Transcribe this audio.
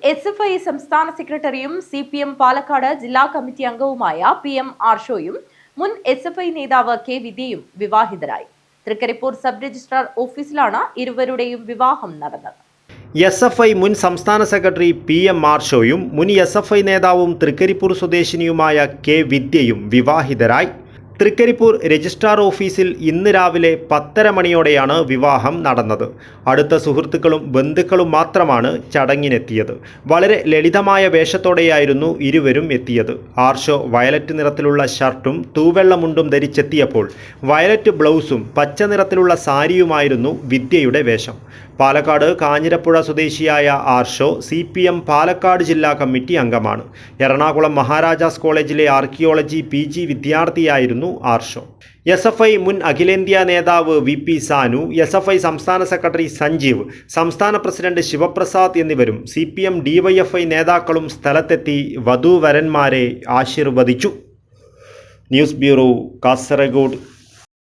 SFI സംസ്ഥാന സെക്രട്ടറിയും CPM Palakkad ജില്ലാ കമ്മിറ്റി അംഗവുമായ PM ആർഷോയും മുൻ SFI നേതാവ് K വിദ്യയും വിവാഹിതരായി. തൃക്കരിപ്പൂർ സബ് രജിസ്ട്രാർ ഓഫീസിലാണ് ഇരുവരുടെയും വിവാഹം നടന്നത്. SFI മുൻ സംസ്ഥാന സെക്രട്ടറി PM ആർഷോയും മുൻ SFI നേതാവും തൃക്കരിപ്പൂർ സ്വദേശിനിയുമായ K വിദ്യയും വിവാഹിതരായി. തൃക്കരിപ്പൂർ രജിസ്ട്രാർ ഓഫീസിൽ ഇന്ന് രാവിലെ 10:30 മണിയോടെയാണ് വിവാഹം നടന്നത്. അടുത്ത സുഹൃത്തുക്കളും ബന്ധുക്കളും മാത്രമാണ് ചടങ്ങിനെത്തിയത്. വളരെ ലളിതമായ വേഷത്തോടെയായിരുന്നു ഇരുവരും എത്തിയത്. ആർഷോ വയലറ്റ് നിറത്തിലുള്ള ഷർട്ടും തൂവെള്ള മുണ്ടും ധരിച്ചെത്തിയപ്പോൾ വയലറ്റ് ബ്ലൗസും പച്ച നിറത്തിലുള്ള സാരിയുമായിരുന്നു വിദ്യയുടെ വേഷം. പാലക്കാട് കാഞ്ഞിരപ്പുഴ സ്വദേശിയായ ആർഷോ CPM പാലക്കാട് ജില്ലാ കമ്മിറ്റി അംഗമാണ്. എറണാകുളം മഹാരാജാസ് കോളേജിലെ ആർക്കിയോളജി PG വിദ്യാർത്ഥിയായിരുന്നു ആർഷോ. SFI മുൻ അഖിലേന്ത്യാ നേതാവ് VP സാനു, SFI സംസ്ഥാന സെക്രട്ടറി സഞ്ജീവ്, സംസ്ഥാന പ്രസിഡന്റ് ശിവപ്രസാദ് എന്നിവരും CPM DYFI നേതാക്കളും സ്ഥലത്തെത്തി വധൂവരന്മാരെ ആശീർവദിച്ചു. News bureau, Kasaragod.